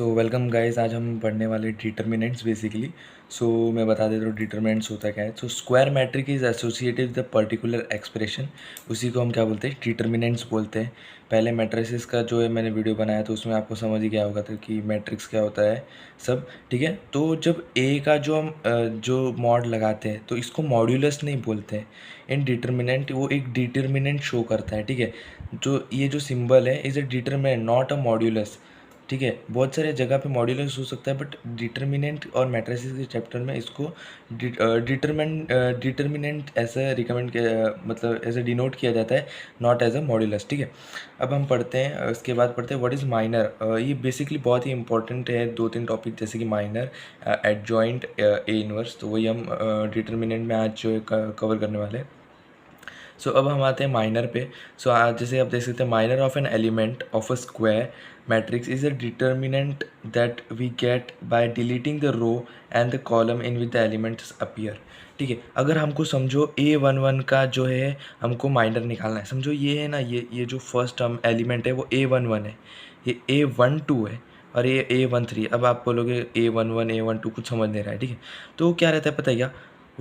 So welcome guys. आज हम पढ़ने वाले डिटर्मिनेंट्स बेसिकली। मैं बता देता हूँ डिटर्मिनेंट्स होता क्या है। Square matrix is associated with the particular expression, उसी को हम क्या बोलते हैं, डिटर्मिनेंट्स बोलते हैं। पहले मैट्रिसेस का जो है मैंने वीडियो बनाया तो उसमें आपको समझ ही गया होगा था कि मैट्रिक्स क्या होता है सब, ठीक है। तो जब ए का जो हम जो मॉड लगाते हैं तो इसको मॉड्यूलस नहीं बोलते हैं। इन डिटर्मिनेंट वो एक डिटर्मिनेंट शो करता है, ठीक है। जो ये जो सिंबल है is a determinant not a modulus, ठीक है। बहुत सारे जगह पे मॉड्यूलस हो सकता है बट डिटर्मिनेंट और मैट्रिसेस के चैप्टर में इसको डिटर्मिनेंट ऐसा रिकमेंड किया, मतलब ऐसे डिनोट किया जाता है, नॉट एज अ मॉड्यूलस, ठीक है। अब हम पढ़ते हैं, उसके बाद पढ़ते हैं व्हाट इज़ माइनर। ये बेसिकली बहुत ही इंपॉर्टेंट है, दो तीन टॉपिक जैसे कि माइनर, एडजॉइंट, ए इनवर्स, तो वही हम डिटर्मिनेंट में आज जो है कवर करने वाले हैं। अब हम आते हैं माइनर पे। आज जैसे आप देख सकते हैं, minor of an element of a square matrix is a determinant that we get by deleting the row and the column in with the elements appear, ठीक है। अगर हमको समझो A11 का जो है हमको माइनर निकालना है, समझो ये है ना, ये जो फर्स्ट हम एलिमेंट है वो A11 है, ये A12 है और ये A13। अब आप बोलोगे A11 A12 कुछ समझ नहीं रहा है, ठीक है। तो क्या रहता है पता है क्या,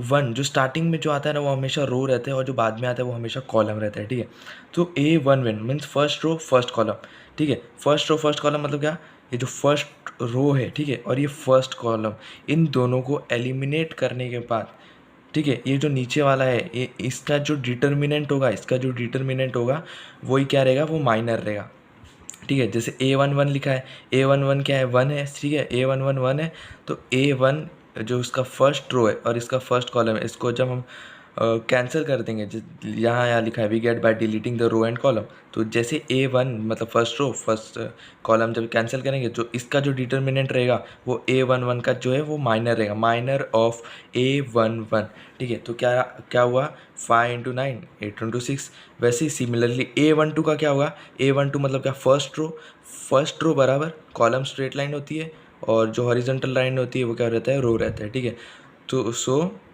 वन जो स्टार्टिंग में जो आता है ना वो हमेशा रो रहता है और जो बाद में आता है वो हमेशा कॉलम रहता है, ठीक है। तो A11 means first row first column, ठीक है। फर्स्ट रो फर्स्ट कॉलम मतलब क्या, ये जो फर्स्ट रो है, ठीक है, और ये फर्स्ट कॉलम, इन दोनों को एलिमिनेट करने के बाद, ठीक है, ये जो नीचे वाला है ये इसका जो डिटर्मिनेंट होगा वही क्या रहेगा, वो माइनर रहेगा, ठीक है। जैसे A11 लिखा है, A11 क्या है, वन है, ठीक है, A11 वन है। तो A1 जो उसका फर्स्ट रो है और इसका फर्स्ट कॉलम है, इसको जब हम कैंसिल कर देंगे, यहाँ लिखा है we get by deleting the row and column, तो जैसे A1 मतलब फर्स्ट रो फर्स्ट कॉलम जब कैंसिल करेंगे जो इसका जो डिटर्मिनेंट रहेगा वो A11 का जो है वो माइनर रहेगा, माइनर ऑफ A11, ठीक है। तो क्या क्या हुआ, 5 इंटू 9 8 इंटू 6। वैसे ही सिमिलरली A12 का क्या होगा, A12 मतलब क्या, फर्स्ट रो बराबर कॉलम स्ट्रेट लाइन होती है और जो हॉरिजॉन्टल लाइन होती है वो क्या रहता है, रो रहता है, ठीक है। तो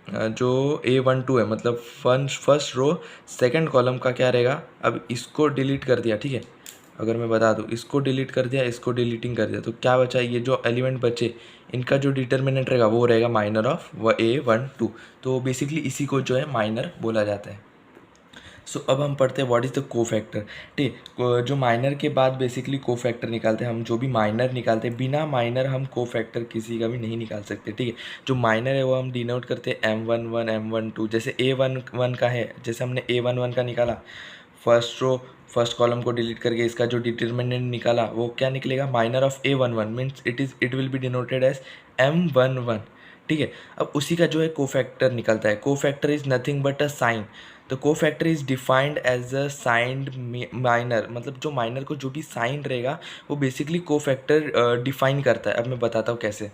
जो A12 है मतलब फर्स्ट रो सेकंड कॉलम का क्या रहेगा, अब इसको डिलीट कर दिया, ठीक है। अगर मैं बता दूँ, इसको डिलीट कर दिया, इसको डिलीटिंग कर दिया, तो क्या बचा, ये जो एलिमेंट बचे इनका जो डिटर्मिनेंट रहेगा वो रहेगा माइनर ऑफ A12। तो बेसिकली इसी को जो है माइनर बोला जाता है। अब हम पढ़ते हैं व्हाट इज़ द कोफैक्टर, ठीक है। जो माइनर के बाद बेसिकली कोफैक्टर निकालते हैं हम, जो भी माइनर निकालते हैं बिना माइनर हम कोफैक्टर किसी का भी नहीं निकाल सकते, ठीक है। जो माइनर है वो हम डिनोट करते हैं M11 M12। जैसे A11 का है, जैसे हमने A11 का निकाला, फर्स्ट रो फर्स्ट कॉलम को डिलीट करके इसका जो डिटर्मिनेंट निकाला वो क्या निकलेगा, minor of A11 means it will be denoted as M11, ठीक है। अब उसी का जो है कोफैक्टर निकलता है। Cofactor is nothing but a sign. The cofactor is defined as a signed minor, मतलब जो माइनर को जो भी साइन रहेगा वो बेसिकली कोफैक्टर डिफाइन करता है। अब मैं बताता हूँ कैसे।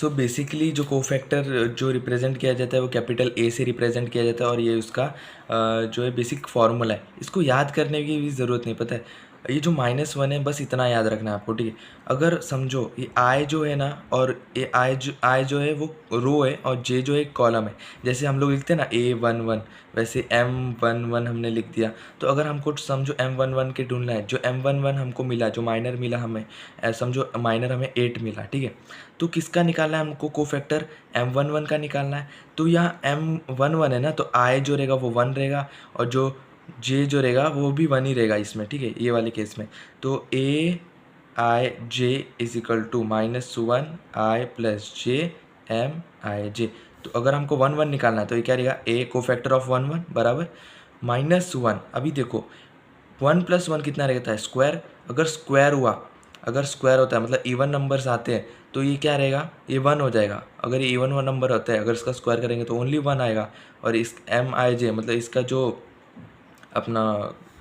बेसिकली जो कोफैक्टर जो रिप्रेजेंट किया जाता है वो कैपिटल A से रिप्रेजेंट किया जाता है और ये उसका जो है बेसिक फार्मूला है। इसको याद करने की भी ज़रूरत नहीं, पता है, ये जो -1 है बस इतना याद रखना है आपको, ठीक है। अगर समझो ये I जो है ना, और ये I जो है वो रो है और J जो है कॉलम है। जैसे हम लोग लिखते हैं ना A11, वैसे M11 हमने लिख दिया। तो अगर हमको समझो M11 के ढूंढना है, जो M11 हमको मिला, जो माइनर मिला हमें, समझो माइनर हमें 8 मिला, ठीक है। तो किसका निकालना है हमको, कोफैक्टर M11 का निकालना है। तो यहाँ M11 है ना, तो I जो रहेगा वो 1 रहेगा और जो J जो रहेगा वो भी 1 ही रहेगा इसमें, ठीक है, ये वाले केस में। तो AIJ is equal to -1 I plus J MIJ। तो अगर हमको 1 निकालना है तो ये क्या रहेगा, A कोफैक्टर ऑफ 1 बराबर -1। अभी देखो 1 + 1 कितना रहता है, स्क्वायर। अगर स्क्वायर हुआ, अगर स्क्वायर होता है मतलब इवन नंबर्स आते हैं तो ये क्या रहेगा, ये 1 हो जाएगा। अगर ये इवन नंबर होता है, अगर इसका स्क्वायर करेंगे तो ओनली 1 आएगा। और इस MIJ मतलब इसका जो अपना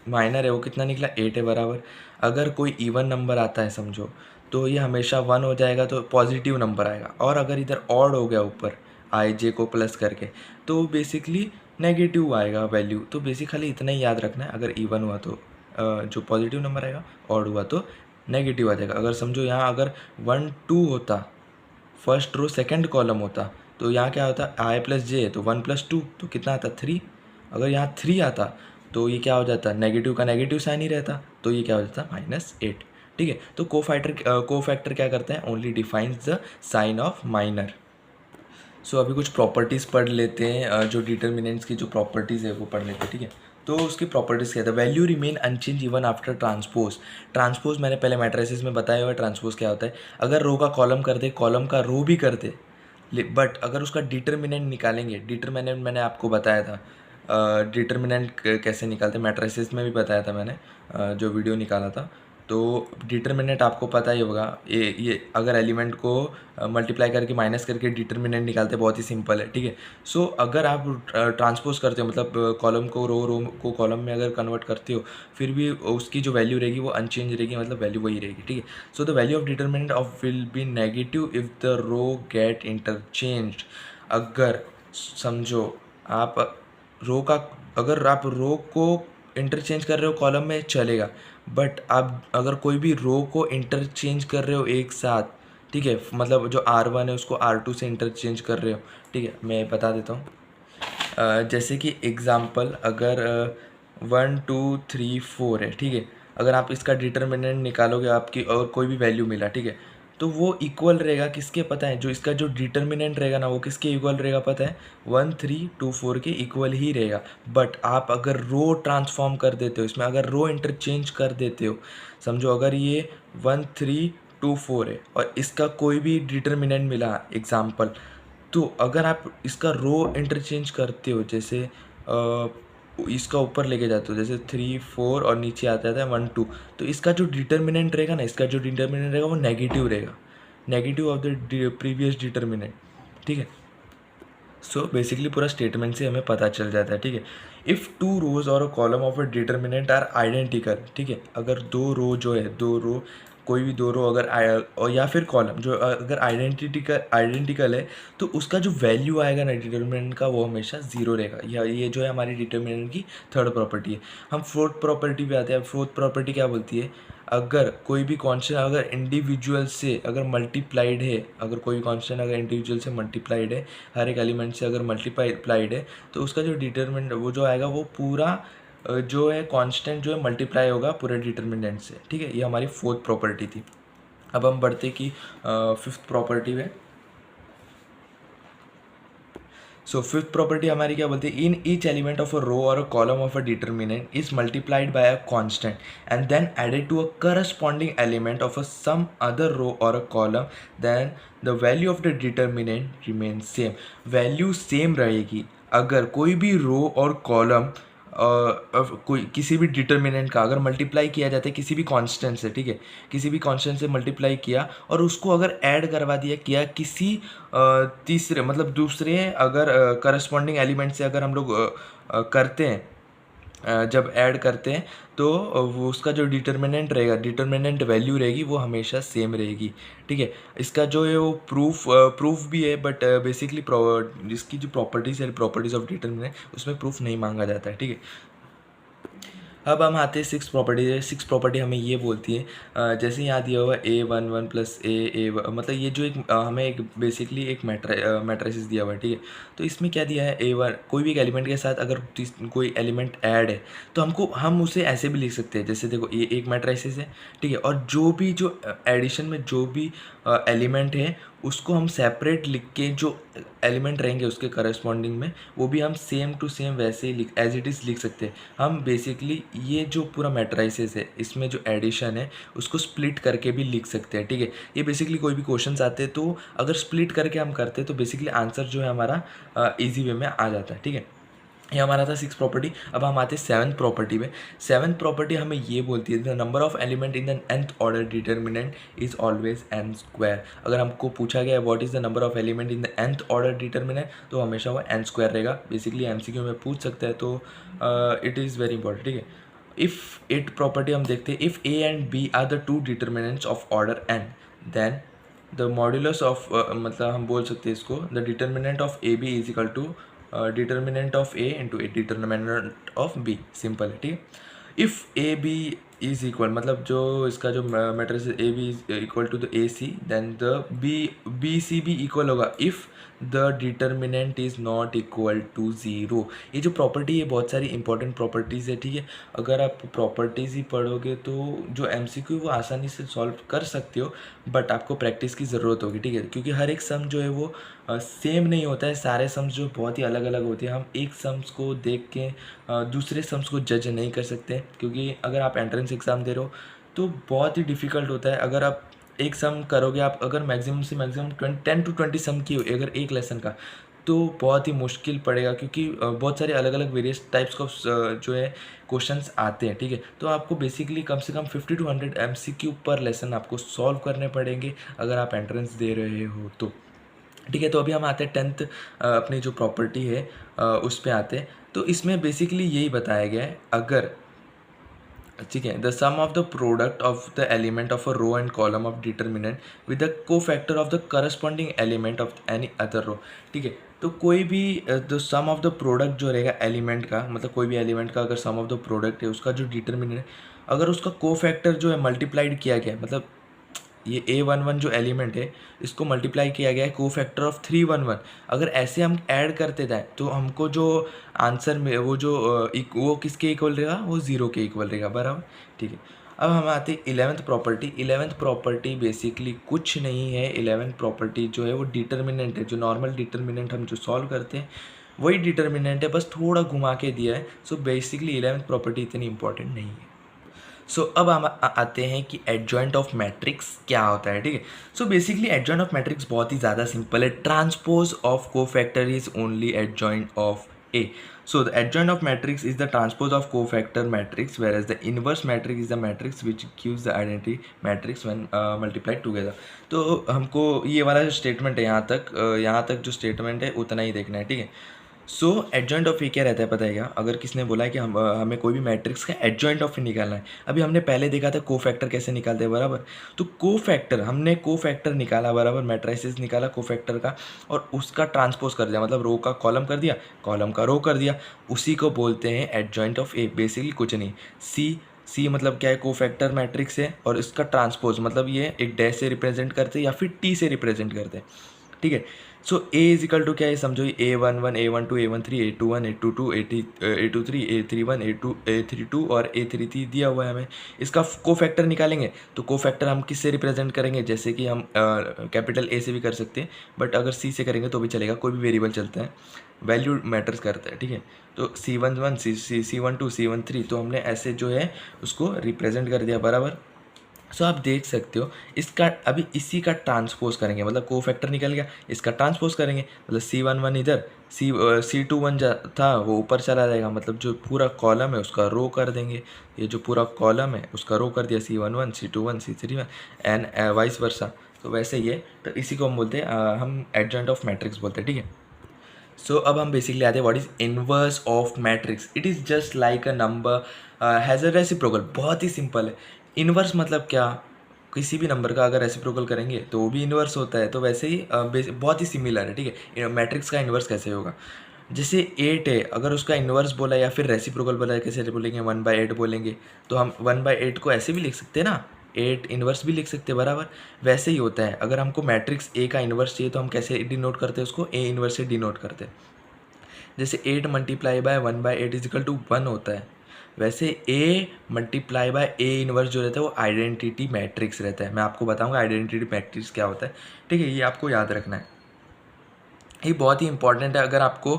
माइनर है वो कितना निकला, 8 है बराबर। अगर कोई इवन नंबर आता है समझो, तो ये हमेशा 1 हो जाएगा, तो पॉजिटिव नंबर आएगा। और अगर इधर ऑड हो गया ऊपर IJ को प्लस करके, तो बेसिकली नेगेटिव आएगा वैल्यू। तो बेसिकली इतना ही याद रखना है, अगर इवन हुआ तो जो पॉजिटिव नंबर आएगा, ऑड हुआ तो नेगेटिव आ जाएगा। अगर समझो यहाँ अगर 1 2 होता, फर्स्ट रो सेकंड कॉलम होता, तो यहाँ क्या होता, I प्लस J है तो 1 + 2 तो कितना आता, 3। अगर यहाँ 3 आता तो ये क्या हो जाता, नेगेटिव का नेगेटिव साइन ही रहता, तो ये क्या हो जाता, -8। ठीक है। तो कोफैक्टर क्या करते हैं, only defines the sign of minor. So अभी कुछ प्रॉपर्टीज़ पढ़ लेते हैं, जो डिटर्मिनेंट्स की जो प्रॉपर्टीज़ है वो पढ़ लेते हैं, ठीक है। तो उसकी प्रॉपर्टीज़ क्या है, the value remain unchanged even after transpose. Transpose मैंने पहले मैट्रिसेस में बताया हुआ है, ट्रांसपोज क्या होता है, अगर रो का कॉलम कर दे, कॉलम का रो भी कर दे, बट अगर उसका डिटर्मिनेंट निकालेंगे, डिटर्मिनेंट मैंने आपको बताया था, डिटर्मिनेंट कैसे निकालते, मैट्रिसेस में भी बताया था मैंने, जो वीडियो निकाला था। तो डिटर्मिनेंट आपको पता ही होगा, ये अगर एलिमेंट को मल्टीप्लाई करके माइनस करके डिटर्मिनेंट निकालते, बहुत ही सिंपल है, ठीक है। सो अगर आप ट्रांसपोज करते हो, मतलब कॉलम को रो को कॉलम में अगर कन्वर्ट करते हो, फिर भी उसकी जो वैल्यू रहेगी वो अनचेंज रहेगी, मतलब वैल्यू वही रहेगी, ठीक है। So the value of determinant of will be negative if the row get interchanged. अगर समझो आप रो का अगर आप रो को इंटरचेंज कर रहे हो कॉलम में, चलेगा, बट आप अगर कोई भी रो को इंटरचेंज कर रहे हो एक साथ, ठीक है, मतलब जो R1 है उसको R2 से इंटरचेंज कर रहे हो, ठीक है, मैं बता देता हूँ। जैसे कि एग्ज़ाम्पल, अगर 1 2 3 4 है, ठीक है, अगर आप इसका डिटर्मिनेंट निकालोगे, आपकी और कोई भी वैल्यू मिला, ठीक है, तो वो इक्वल रहेगा किसके, पता है, जो इसका जो डिटर्मिनेंट रहेगा ना, वो किसके इक्वल रहेगा, पता है, 1 3 2 4 के इक्वल ही रहेगा। बट आप अगर रो ट्रांसफॉर्म कर देते हो, इसमें अगर रो इंटरचेंज कर देते हो, समझो अगर ये 1 3 2 4 है और इसका कोई भी डिटर्मिनेंट मिला एग्ज़ाम्पल, तो अगर आप इसका रो इंटरचेंज करते हो, जैसे इसका ऊपर लेके जाते हो, जैसे 3 4 और नीचे आता है 1 2, तो इसका जो डिटर्मिनेंट रहेगा ना, इसका जो डिटर्मिनेंट रहेगा वो नेगेटिव रहेगा, negative of the previous determinant, ठीक है। सो बेसिकली पूरा स्टेटमेंट से हमें पता चल जाता है, ठीक है। इफ़ टू रोज और a column of a determinant are identical, ठीक है, अगर दो रो जो है, दो रो, कोई भी दो रो अगर और या फिर कॉलम जो अगर आइडेंटिकल है, तो उसका जो वैल्यू आएगा ना डिटर्मिनेंट का, वो हमेशा ज़ीरो रहेगा। ये जो है हमारी डिटर्मिनेंट की थर्ड प्रॉपर्टी है। हम फोर्थ प्रॉपर्टी पे आते हैं। फोर्थ प्रॉपर्टी क्या बोलती है, अगर कोई भी कांस्टेंट अगर इंडिविजुअल से अगर मल्टीप्लाइड है, अगर कोई कांस्टेंट अगर इंडिविजुअल से मल्टीप्लाइड है, हर एक एलिमेंट से अगर मल्टीप्लाइड है, तो उसका जो डिटर्मिनेंट वो जो आएगा वो पूरा जो है कांस्टेंट जो है मल्टीप्लाई होगा पूरे डिटर्मिनेंट से, ठीक है। ये हमारी फोर्थ प्रॉपर्टी थी। अब हम बढ़ते कि फिफ्थ प्रॉपर्टी में। सो फिफ्थ प्रॉपर्टी हमारी क्या बोलती है, in each element of a row और a column of a determinant is multiplied by a constant and then added to a corresponding element of a some other row और a column, then the value of the determinant remain same. Value same रहेगी अगर कोई भी रो और column कोई किसी भी determinant का अगर मल्टीप्लाई किया जाता है किसी भी कांस्टेंट से, ठीक है, किसी भी कांस्टेंट से मल्टीप्लाई किया और उसको अगर ऐड करवा दिया किया किसी तीसरे मतलब दूसरे अगर करस्पॉन्डिंग एलिमेंट से अगर हम लोग करते हैं, जब ऐड करते हैं, तो वो उसका जो डिटर्मिनेंट रहेगा, डिटर्मिनेंट वैल्यू रहेगी वो हमेशा सेम रहेगी, ठीक है। इसका जो है वो प्रूफ भी है, बट बेसिकली इसकी जो प्रॉपर्टीज़ है, प्रॉपर्टीज़ ऑफ डिटर्मिनेंट, उसमें प्रूफ नहीं मांगा जाता है, ठीक है। अब हम आते हैं सिक्स प्रॉपर्टी। सिक्स प्रॉपर्टी हमें ये बोलती है, जैसे यहाँ दिया हुआ A11 प्लस ए मतलब ये जो एक हमें एक बेसिकली एक मैट्रिसेस दिया हुआ है, ठीक है। तो इसमें क्या दिया है, A1 कोई भी एक एलिमेंट के साथ अगर कोई एलिमेंट ऐड है, तो हम उसे ऐसे भी लिख सकते हैं, जैसे देखो ये एक मैट्रिसेस है, ठीक है, और जो एडिशन में जो भी एलिमेंट है उसको हम सेपरेट लिख के जो एलिमेंट रहेंगे उसके करस्पॉन्डिंग में, वो भी हम सेम टू सेम वैसे ही एज इट इज़ लिख सकते हैं। हम बेसिकली ये जो पूरा मैट्राइसेस है इसमें जो एडिशन है उसको स्प्लिट करके भी लिख सकते हैं, ठीक है। ये बेसिकली कोई भी क्वेश्चंस आते हैं तो अगर स्प्लिट करके हम करते हैं तो बेसिकली आंसर जो है हमारा ईजी वे में आ जाता है, ठीक है। ये हमारा था सिक्स प्रॉपर्टी। अब हम आते हैं सेवन्थ प्रॉपर्टी में। सेवन्थ प्रॉपर्टी हमें ये बोलती है, the number of element in the nth order determinant is always n square. अगर हमको पूछा गया है what is the number of element in the nth order determinant, तो हमेशा वो n स्क्वायर रहेगा। बेसिकली एमसीक्यू में पूछ सकता है, तो इट इज़ वेरी इंपॉर्टेंट, ठीक है। इफ़ इट प्रॉपर्टी हम देखते हैं, if a and b are the two determinants of order n, then the modulus of मतलब हम बोल सकते हैं इसको, the determinant of A B is equal to determinant of A into a determinant of B. Simple है, ठीक है। If A B is equal मतलब जो इसका जो matrix A B is equal to the A C, then the B C भी इक्वल होगा if the determinant is not equal to zero. ये जो प्रॉपर्टी है बहुत सारी इंपॉर्टेंट प्रॉपर्टीज़ है, ठीक है। अगर आप प्रॉपर्टीज़ ही पढ़ोगे तो जो एमसीक्यू वो आसानी से सॉल्व कर सकते हो, बट आपको प्रैक्टिस की ज़रूरत होगी, ठीक है। क्योंकि हर एक सम जो है वो सेम नहीं होता है, सारे सम्स जो बहुत ही अलग अलग होते हैं। हम एक सम्स को देख के दूसरे सम्स को जज नहीं कर सकते, क्योंकि अगर आप एंट्रेंस एग्ज़ाम दे रहे हो तो बहुत ही डिफ़िकल्ट होता है। अगर आप एक सम करोगे, आप अगर मैक्सिमम से मैक्सिमम 10 टू 20 सम की अगर एक लेसन का, तो बहुत ही मुश्किल पड़ेगा, क्योंकि बहुत सारे अलग अलग वेरियस टाइप्स ऑफ जो है क्वेश्चंस आते हैं, ठीक है। तो आपको बेसिकली कम से कम 50 टू 100 एमसीक्यू पर लेसन आपको सॉल्व करने पड़ेंगे अगर आप एंट्रेंस दे रहे हो तो, ठीक है। तो अभी हम आते हैं 10th अपनी जो प्रॉपर्टी है उस पे आते हैं। तो इसमें बेसिकली यही बताया गया है, अगर, ठीक है, the sum of the product of the element of a row and column of determinant with the cofactor of the corresponding element of any other row, ठीक है। तो कोई भी the sum of the product जो रहेगा element का, मतलब कोई भी एलिमेंट का अगर सम ऑफ द प्रोडक्ट है उसका जो डिटर्मिनेंट है, अगर उसका को फैक्टर जो है मल्टीप्लाइड किया गया, मतलब ये A11 जो एलिमेंट है इसको मल्टीप्लाई किया गया है को फैक्टर ऑफ 311, अगर ऐसे हम ऐड करते जाएँ तो हमको जो आंसर में वो जो वो किसके इक्वल रहेगा, वो ज़ीरो के इक्वल रहेगा, बराबर, ठीक है। अब हम आते हैं 11th property. 11th property basically कुछ नहीं है। 11th प्रॉपर्टी जो है वो डिटर्मिनेंट है, जो नॉर्मल डिटर्मिनेंट हम जो सॉल्व करते हैं वही डिटर्मिनेंट है, बस थोड़ा घुमा के दिया है। सो बेसिकली 11th प्रॉपर्टी इतनी इंपॉर्टेंट नहीं है। सो अब हम आते हैं कि एडजॉइंट ऑफ मैट्रिक्स क्या होता है, ठीक है। So basically adjoint of matrix बहुत ही ज़्यादा सिंपल है। Transpose of cofactor is only adjoint of A. So the adjoint of matrix is the transpose of cofactor matrix, whereas the inverse matrix is the matrix which gives the identity matrix when multiplied together. तो हमको ये वाला जो statement है यहाँ तक जो statement है उतना ही देखना है, ठीक है। सो एडजॉइंट ऑफ ए क्या रहता है पता है क्या? अगर किसने बोला है कि हमें कोई भी मैट्रिक्स का एडजॉइंट ऑफ ए निकालना है। अभी हमने पहले देखा था कोफैक्टर कैसे निकालते हैं, बराबर। तो कोफैक्टर, हमने कोफैक्टर निकाला, बराबर, मैट्रिसेस निकाला कोफैक्टर का और उसका ट्रांसपोज कर दिया, मतलब रो का कॉलम कर दिया, कॉलम का रो कर दिया, उसी को बोलते हैं एडजॉइंट ऑफ ए। बेसिकली कुछ नहीं, सी मतलब क्या है, कोफैक्टर मैट्रिक्स है और इसका ट्रांसपोज मतलब ये एक डैश से रिप्रेजेंट करते हैं या फिर टी से रिप्रेजेंट करते हैं, ठीक है। सो ए इज इक्वल टू क्या है, समझो A11 A12 A13 A21 A22 A23 A31 A32 और A33 दिया हुआ है हमें। इसका कोफैक्टर निकालेंगे तो कोफैक्टर हम किससे रिप्रेजेंट करेंगे, जैसे कि हम कैपिटल ए से भी कर सकते हैं, बट अगर सी से करेंगे तो भी चलेगा, कोई भी वेरिएबल चलता है, वैल्यू मैटर्स करता है, ठीक है। तो C11 C12 C13, तो हमने ऐसे जो है उसको रिप्रेजेंट कर दिया, बराबर। सो आप देख सकते हो इसका अभी इसी का ट्रांसपोज करेंगे, मतलब को फैक्टर निकल गया, इसका ट्रांसपोज करेंगे, मतलब C11 इधर, C21 था वो ऊपर चला जाएगा, मतलब जो पूरा कॉलम है उसका रो कर देंगे, ये जो पूरा कॉलम है उसका रो कर दिया, C11 C21 C31 and vice versa. तो वैसे ही है, तो इसी को हम बोलते हैं हम एडजॉइंट ऑफ मैट्रिक्स बोलते हैं, ठीक है। सो अब हम बेसिकली आते हैं what is inverse of matrix. It is just like a number has a reciprocal. बहुत ही सिंपल है। इनवर्स मतलब क्या, किसी भी नंबर का अगर रेसिप्रोकल करेंगे तो वो भी इनवर्स होता है, तो वैसे ही बहुत ही सिमिलर है, ठीक है। मैट्रिक्स का इनवर्स कैसे होगा, जैसे 8 है, अगर उसका इन्वर्स बोला या फिर रेसिप्रोकल बोला, कैसे बोलेंगे, 1/8 बोलेंगे, तो हम 1/8 को ऐसे भी लिख सकते हैं ना, 8 इन्वर्स भी लिख सकते हैं, बराबर। वैसे ही होता है, अगर हमको मैट्रिक्स ए का इन्वर्स चाहिए तो हम कैसे डिनोट करते हैं उसको, ए इन्वर्स से डिनोट करते हैं। जैसे 8 मल्टीप्लाई बाय 1/8 इजिकल टू 1 होता है, वैसे A multiply by A inverse जो रहता है वो आइडेंटिटी मैट्रिक्स रहता है। मैं आपको बताऊंगा आइडेंटिटी मैट्रिक्स क्या होता है, ठीक है, ये आपको याद रखना है, ये बहुत ही इंपॉर्टेंट है। अगर आपको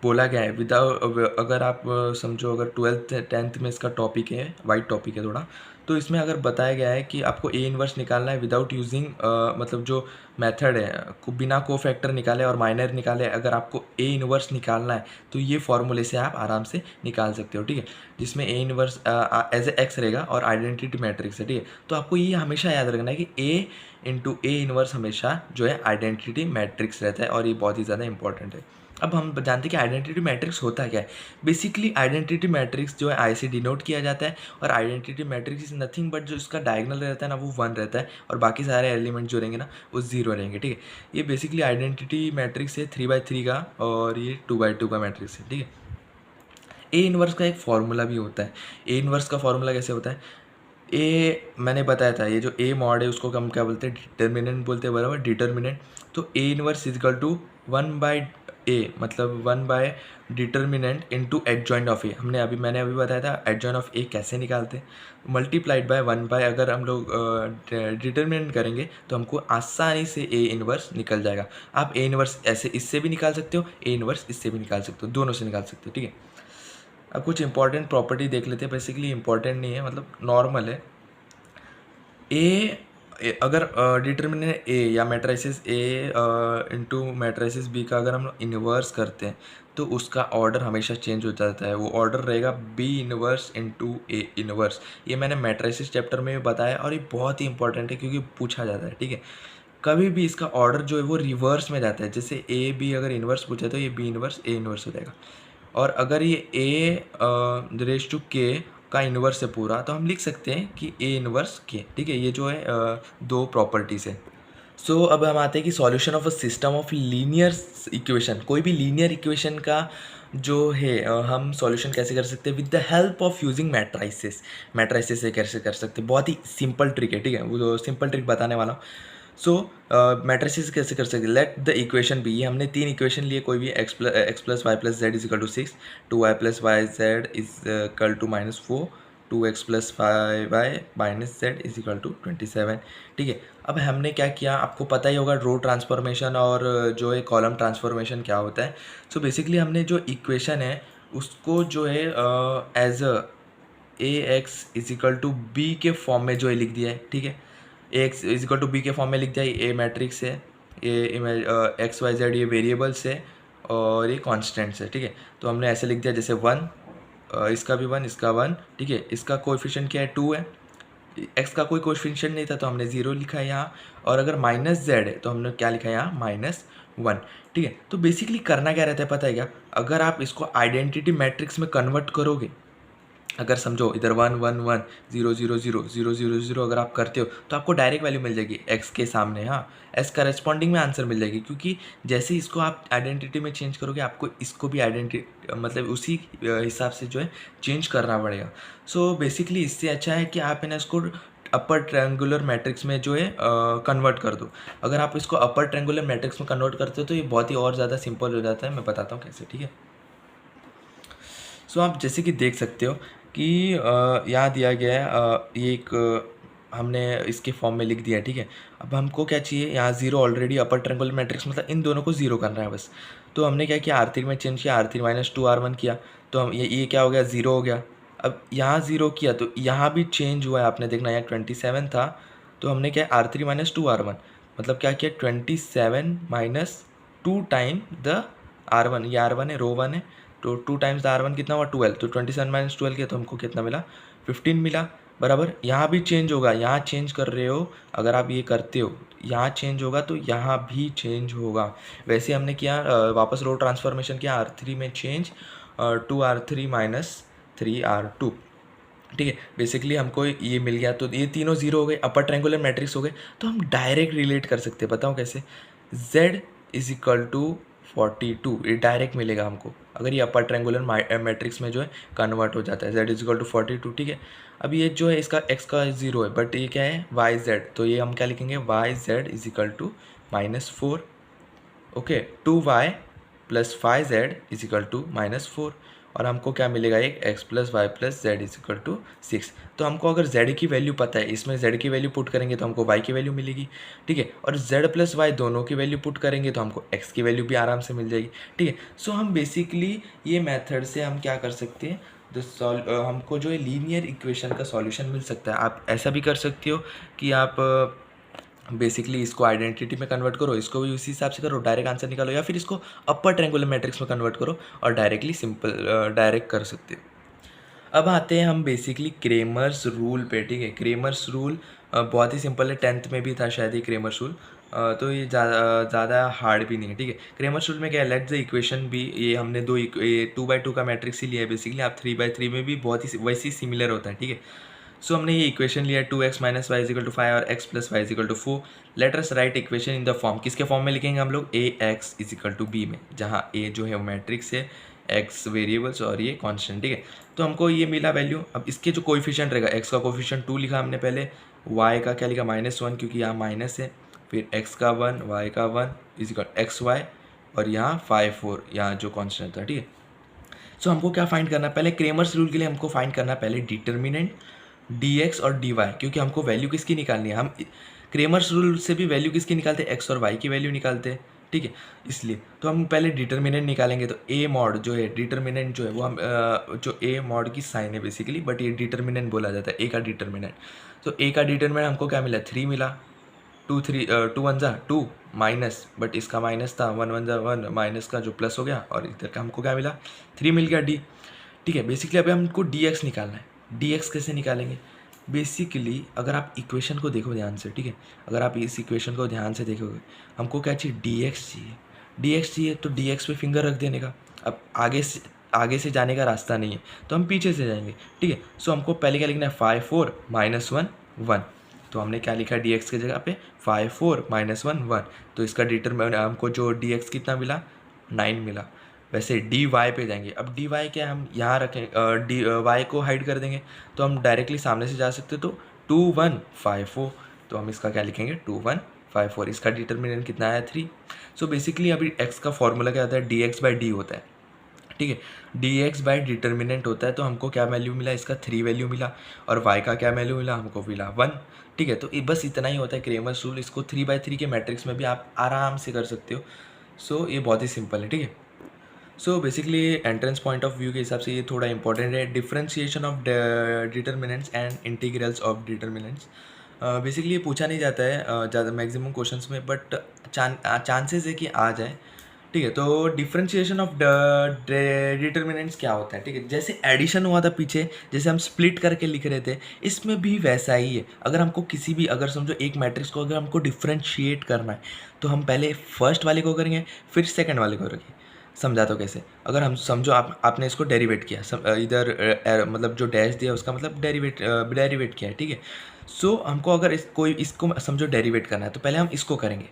बोला गया है विदाउट, अगर आप समझो अगर 12th 10th में इसका टॉपिक है, वाइट टॉपिक है थोड़ा, तो इसमें अगर बताया गया है कि आपको ए इन्वर्स निकालना है विदाउट यूजिंग मतलब जो मेथड है बिना को फैक्टर निकाले और माइनर निकाले, अगर आपको ए इन्वर्स निकालना है तो ये फॉर्मूले से आप आराम से निकाल सकते हो, ठीक है। जिसमें A inverse as A x रहेगा और आइडेंटिटी मैट्रिक्स है, ठीक है। तो आपको ये हमेशा याद रखना है कि ए इंटू ए इन्वर्स हमेशा जो है आइडेंटिटी मैट्रिक्स रहता है, और ये बहुत ही ज़्यादा इंपॉर्टेंट है। अब हम जानते हैं कि आइडेंटिटी मैट्रिक्स होता क्या है। बेसिकली आइडेंटिटी मैट्रिक्स जो है आई से डिनोट किया जाता है, और identity matrix is nothing but जो इसका डायगोनल रहता है ना वो 1 रहता है, और बाकी सारे एलिमेंट जो रहेंगे ना वो 0 रहेंगे, ठीक है। ये बेसिकली आइडेंटिटी मैट्रिक्स है 3/3 का, और ये 2/2 का मैट्रिक्स है, ठीक है। ए इन्वर्स का एक फार्मूला भी होता है। ए इन्वर्स का फार्मूला कैसे होता है, ए मैंने बताया था, ये जो ए मॉड है उसको हम क्या बोलते हैं, डिटर्मिनेंट बोलते हैं, बराबर, डिटर्मिनेंट। तो A inverse is equal to 1/a मतलब 1/डिटर्मिनेंट इंटू एडजॉइंट ऑफ ए। मैंने अभी बताया था एडजॉइंट ऑफ ए कैसे निकालते हैं, मल्टीप्लाइड बाय 1/, अगर हम लोग डिटर्मिनेंट करेंगे तो हमको आसानी से ए इनवर्स निकल जाएगा। आप ए इनवर्स ऐसे इससे भी निकाल सकते हो, ए इनवर्स इससे भी निकाल सकते हो, दोनों से निकाल सकते हो, ठीक है। अब कुछ इंपॉर्टेंट प्रॉपर्टी देख लेते हैं, बेसिकली इंपॉर्टेंट नहीं है, मतलब नॉर्मल है। अगर डिटर्मिनेंट ए या matrices A into matrices B का अगर हम इन्वर्स करते हैं तो उसका ऑर्डर हमेशा चेंज हो जाता है। वो ऑर्डर रहेगा B inverse into A inverse. ये मैंने मैट्रिसेस चैप्टर में भी बताया और ये बहुत ही इंपॉर्टेंट है क्योंकि पूछा जाता है, ठीक है। कभी भी इसका ऑर्डर जो है वो रिवर्स में जाता है, जैसे ए बी अगर इन्वर्स पूछा तो ये बी इन्वर्स ए इन्वर्स हो जाएगा। और अगर ये ए रेज टू के का इन्वर्स है पूरा तो हम लिख सकते हैं कि ए इन्वर्स के, ठीक है। ये जो है दो प्रॉपर्टीज़ है। सो अब हम आते हैं कि solution of a system of linear equation. कोई भी लीनियर इक्वेशन का जो है हम सॉल्यूशन कैसे कर सकते हैं with the help of using matrices. Matrices से कैसे कर सकते हैं, बहुत ही सिंपल ट्रिक है, ठीक है। वो सिंपल ट्रिक बताने वाला हूँ। सो मैट्रिसेस कैसे कर सकते हैं, लेट द इक्वेशन बी, ये हमने तीन इक्वेशन लिए, कोई भी x plus y plus z is equal to 6, 2y plus y z is equal to -4, 2x plus five y minus z is equal to 27, ठीक है। अब हमने क्या किया, आपको पता ही होगा रो ट्रांसफॉर्मेशन और जो है कॉलम ट्रांसफॉर्मेशन क्या होता है। सो बेसिकली हमने जो इक्वेशन है उसको जो है as A X is equal to B के फॉर्म में जो है लिख दिया है, ठीक है। A X is equal to B के फॉर्म में लिख दिया, ए मैट्रिक्स है, ए एक्स वाई जेड ये वेरिएबल्स है और ये कॉन्स्टेंट्स है, ठीक है। तो हमने ऐसे लिख दिया जैसे 1, इसका भी 1, इसका 1, ठीक है। इसका कोएफिशिएंट क्या है, 2 है। एक्स का कोई कोएफिशिएंट नहीं था तो हमने 0 लिखा है यहाँ, और अगर माइनस जेड है तो हमने क्या लिखा है यहाँ -1, ठीक है। तो बेसिकली करना क्या रहता है पता है क्या, अगर आप इसको आइडेंटिटी मैट्रिक्स में कन्वर्ट करोगे, अगर समझो इधर 1 1 1 0 0 0 0 0 0 अगर आप करते हो तो आपको डायरेक्ट वैल्यू मिल जाएगी एक्स के सामने, हाँ एस करस्पॉन्डिंग में आंसर मिल जाएगी, क्योंकि जैसे इसको आप आइडेंटिटी में चेंज करोगे आपको इसको भी आइडेंटिटी मतलब उसी हिसाब से जो है चेंज करना पड़ेगा। सो बेसिकली इससे अच्छा है कि आप है ना इसको अपर ट्रायंगुलर मैट्रिक्स में जो है कन्वर्ट कर दो। अगर आप इसको अपर ट्रायंगुलर मैट्रिक्स में कन्वर्ट करते हो तो ये बहुत ही और ज़्यादा सिंपल हो जाता है। मैं बताता हूँ कैसे, ठीक है। सो आप जैसे कि देख सकते हो कि यहाँ दिया गया है ये एक हमने इसके फॉर्म में लिख दिया है, ठीक है। अब हमको क्या चाहिए, यहाँ 0 ऑलरेडी अपर ट्रायंगुलर मैट्रिक्स मतलब इन दोनों को 0 करना है बस। तो हमने क्या किया, R3 में चेंज किया, R3 - 2R1 किया, तो हम ये क्या हो गया, 0 हो गया। अब यहाँ 0 किया तो यहाँ भी चेंज हुआ है, आपने देखना यहाँ 27 था तो हमने क्या R3 - 2R1 मतलब क्या किया 27 - 2 टाइम द R1, ये R1 है, रो 1 है, तो 2 टाइम्स द R1 कितना हुआ 12, तो 27 - 12 किया तो हमको कितना मिला 15 मिला, बराबर। यहाँ भी चेंज होगा, यहाँ चेंज कर रहे हो अगर आप ये करते हो यहाँ चेंज होगा तो यहाँ भी चेंज होगा। वैसे हमने किया वापस रो ट्रांसफॉर्मेशन किया, R3 में चेंज 2R3 - 3R2, ठीक है। बेसिकली हमको ये मिल गया तो ये तीनों 0 हो गए, अपर ट्रायंगुलर मैट्रिक्स हो गए। तो हम डायरेक्ट रिलेट कर सकते हैं, बताओ कैसे, Z इज इक्वल टू 42, ये डायरेक्ट मिलेगा हमको अगर ये अपर ट्रायंगुलर मैट्रिक्स में जो है कन्वर्ट हो जाता है। Z इज इक्वल टू 42, ठीक है। अब ये जो है इसका x का 0 है बट ये क्या है YZ, तो ये हम क्या लिखेंगे YZ is equal to -4, okay. 2y plus 5z is equal to -4, और हमको क्या मिलेगा एक x plus y plus z is equal to 6। तो हमको अगर z की वैल्यू पता है, इसमें z की वैल्यू पुट करेंगे तो हमको y की वैल्यू मिलेगी, ठीक है। और z प्लस वाई दोनों की वैल्यू पुट करेंगे तो हमको x की वैल्यू भी आराम से मिल जाएगी, ठीक है। सो हम बेसिकली ये मेथड से हम क्या कर सकते हैं, हमको जो है लीनियर इक्वेशन का सॉल्यूशन मिल सकता है। आप ऐसा भी कर सकते हो कि आप बेसिकली इसको आइडेंटिटी में कन्वर्ट करो, इसको भी उसी हिसाब से करो, डायरेक्ट आंसर निकालो, या फिर इसको अपर ट्रायंगुलर मैट्रिक्स में कन्वर्ट करो और डायरेक्टली सिंपल डायरेक्ट कर सकते हो। अब आते हैं हम बेसिकली क्रेमर्स रूल पे, ठीक है। क्रेमर्स रूल बहुत ही सिंपल है, 10th में भी था शायद ये क्रेमर्स रूल, तो ये ज़्यादा हार्ड भी नहीं है, ठीक है। क्रेमर्स रूल में क्या है, लेट द इक्वेशन भी, ये हमने 2x2 का मैट्रिक्स ही लिया है बेसिकली, आप 3x3 में भी बहुत ही वैसे ही सिमिलर होता है, ठीक है। सो हमने ये इक्वेशन लिया 2x - y = 5 और x + y = 4। Let us right equation in the form, किसके फॉर्म में लिखेंगे हम लोग, ax = b में, जहाँ a जो है वो मैट्रिक्स है, x वेरिएबल्स और ये कांस्टेंट, ठीक है। तो हमको ये मिला वैल्यू। अब इसके जो कोएफिशिएंट रहेगा, x का कोएफिशिएंट 2 लिखा हमने पहले, y का क्या लिखा -1 क्योंकि यहाँ माइनस है, फिर x का 1, y का 1 = xy और यहाँ 5 4 यहाँ जो कॉन्स्टेंट था, ठीक है। सो हमको क्या फाइंड करना है, पहले क्रेमर्स रूल के लिए हमको फाइंड करना है पहले डिटर्मिनेंट dx और dy, क्योंकि हमको वैल्यू किसकी निकालनी है। हम क्रेमर्स रूल से भी वैल्यू किसकी निकालते हैं, x और y की वैल्यू निकालते हैं, ठीक है। इसलिए तो हम पहले डिटर्मिनेंट निकालेंगे। तो a मॉड जो है डिटर्मिनेंट जो है वो हम जो a मॉड की साइन है बेसिकली, बट ये डिटर्मिनेंट बोला जाता है, a का डिटर्मिनेंट। तो a का डिटर्मिनेंट हमको क्या मिला, 3 मिला। 2 1 जा 2 माइनस, बट इसका माइनस था, 1 1 जा 1 माइनस का जो प्लस हो गया, और इधर का हमको क्या मिला 3 मिल गया डी, ठीक है। बेसिकली अभी हमको dx निकालना है। dx कैसे निकालेंगे, बेसिकली अगर आप इक्वेशन को देखो ध्यान से, ठीक है, अगर आप इस इक्वेशन को ध्यान से देखोगे, हमको क्या चाहिए, dx चाहिए। dx चाहिए तो dx पे फिंगर रख देने का। अब आगे से जाने का रास्ता नहीं है, तो हम पीछे से जाएंगे, ठीक है। सो हमको पहले क्या लिखना है, 5 4 -1 1। तो हमने क्या लिखा है dx की जगह पे 5 4 -1 1। तो इसका डिटरमिनेंट हमको जो dx कितना मिला, 9 मिला। वैसे डी वाई पे जाएंगे। अब डी वाई क्या हम यहाँ रखें, डी वाई को हाइड कर देंगे, तो हम डायरेक्टली सामने से जा सकते। तो 2 1 5 4, तो हम इसका क्या लिखेंगे 2 1 5 4। इसका डिटर्मिनेंट कितना आया 3। सो बेसिकली अभी x का फॉर्मूला क्या होता है, dx/d होता है, ठीक है। dx डिटर्मिनेंट होता है, तो हमको क्या वैल्यू मिला, इसका 3 वैल्यू मिला, और y का क्या वैल्यू मिला, हमको मिला 1, ठीक है। तो बस इतना ही होता है क्रेमर्स रूल। इसको 3/3 के मैट्रिक्स में भी आप आराम से कर सकते हो। सो ये बहुत ही सिंपल है, ठीक है। So basically entrance point of view के हिसाब से ये थोड़ा इंपॉर्टेंट है, differentiation of determinants and integrals of determinants. Basically ये पूछा नहीं जाता है ज़्यादा मैक्सिमम क्वेश्चंस में, बट चांसेस है कि आ जाए, ठीक है। तो डिफरेंशिएशन ऑफ डिटर्मिनेंट्स क्या होता है, ठीक है। जैसे एडिशन हुआ था पीछे, जैसे हम स्प्लिट करके लिख रहे थे, इसमें भी वैसा ही है। अगर हमको किसी भी, अगर समझो एक मैट्रिक्स को अगर हमको डिफरेंशिएट करना है, तो हम पहले फर्स्ट वाले को करेंगे, फिर सेकंड वाले को करेंगे। समझा तो कैसे, अगर हम समझो आपने इसको डेरिवेट किया, इधर मतलब जो डैश दिया उसका मतलब डेरिवेट किया है, ठीक है। सो हमको अगर इसको समझो डेरिवेट करना है, तो पहले हम इसको करेंगे,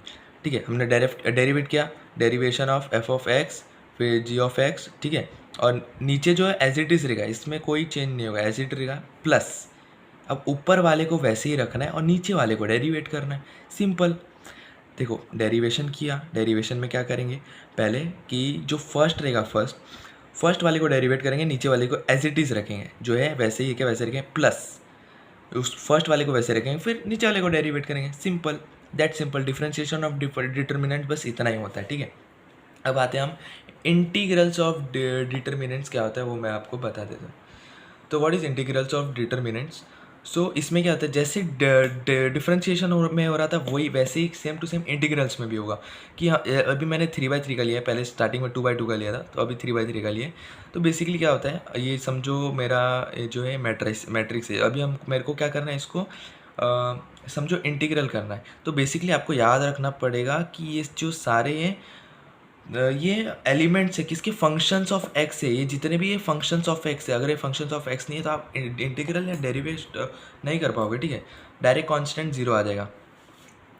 ठीक है। हमने डेरिवेट किया, डेरिवेशन ऑफ f(x), फिर g(x), ठीक है। और नीचे जो है एज इट इज़ रहेगा, इसमें कोई चेंज नहीं होगा, एज इट रहेगा प्लस। अब ऊपर वाले को वैसे ही रखना है और नीचे वाले को डेरिवेट करना है, सिंपल। देखो डेरिवेशन किया, डेरिवेशन में क्या करेंगे, पहले कि जो फर्स्ट रहेगा फर्स्ट वाले को डेरिवेट करेंगे, नीचे वाले को एज इट इज़ रखेंगे, जो है वैसे ही क्या वैसे रखेंगे, प्लस उस फर्स्ट वाले को वैसे रखेंगे, फिर नीचे वाले को डेरिवेट करेंगे, simple, that simple. Differentiation of determinant बस इतना ही होता है, ठीक है। अब आते हैं हम इंटीग्रल्स ऑफ डिटर्मिनेंट्स क्या होता है, वो मैं आपको बता देता हूँ। तो what is integrals of determinants. So इसमें क्या होता है, जैसे डिफरेंशिएशन में हो रहा था, वही वैसे ही सेम टू सेम इंटीग्रल्स में भी होगा। कि हाँ, अभी मैंने 3/3 का लिया है, पहले स्टार्टिंग में 2/2 का लिया था, तो अभी 3/3 का लिया है। तो बेसिकली क्या होता है, ये समझो मेरा ये जो है मैट्रिक्स है। अभी हम मेरे को क्या करना है, इसको समझो इंटीग्रल करना है। तो बेसिकली आपको याद रखना पड़ेगा कि ये जो सारे हैं ये एलिमेंट्स है किसके, फंक्शंस ऑफ एक्स है। ये जितने भी ये फंक्शंस ऑफ एक्स है, अगर ये फंक्शंस ऑफ एक्स नहीं है तो आप इंटीग्रल या डेरिवेट नहीं कर पाओगे, ठीक है। डायरेक्ट कांस्टेंट 0 आ जाएगा।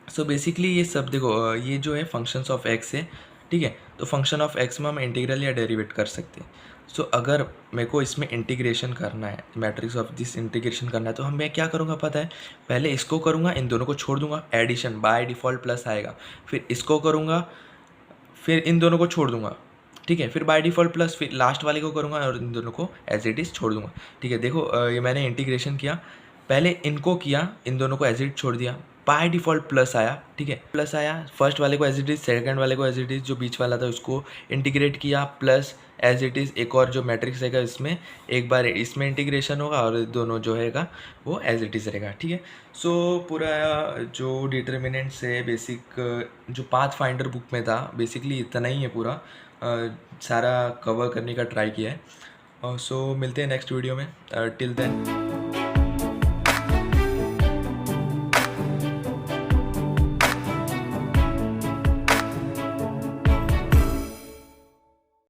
सो बेसिकली ये सब देखो, ये जो है फंक्शंस ऑफ एक्स है, ठीक है। तो फंक्शन ऑफ एक्स में हम इंटीग्रल या डेरिवेट कर सकते हैं। सो अगर मेरे को इसमें इंटीग्रेशन करना है, मैट्रिक्स ऑफ दिस इंटीग्रेशन करना है, तो मैं क्या करूँगा पता है, पहले इसको करूँगा, इन दोनों को छोड़ दूंगा, एडिशन बाय डिफ़ॉल्ट प्लस आएगा, फिर इसको करूँगा, फिर इन दोनों को छोड़ दूंगा, ठीक है, फिर बाय डिफ़ॉल्ट प्लस, फिर लास्ट वाले को करूँगा और इन दोनों को एज इट इज़ छोड़ दूंगा, ठीक है। देखो ये मैंने इंटीग्रेशन किया, पहले इनको किया, इन दोनों को एज इट छोड़ दिया, बाय डिफ़ॉल्ट प्लस आया, ठीक है, प्लस आया, फर्स्ट वाले को एज इट इज़, सेकंड वाले को एज इट इज़, जो बीच वाला था उसको इंटीग्रेट किया, प्लस एज इट इज़ एक और जो मैट्रिक्स रहेगा इसमें एक बार इसमें इंटीग्रेशन होगा और दोनों जो रहेगा वो एज इट इज़ रहेगा, ठीक है। सो पूरा जो डिटर्मिनेंट्स है बेसिक जो पाथ फाइंडर बुक में था, बेसिकली इतना ही है पूरा, सारा कवर करने का ट्राई किया है। सो मिलते हैं नेक्स्ट वीडियो में, टिल देन।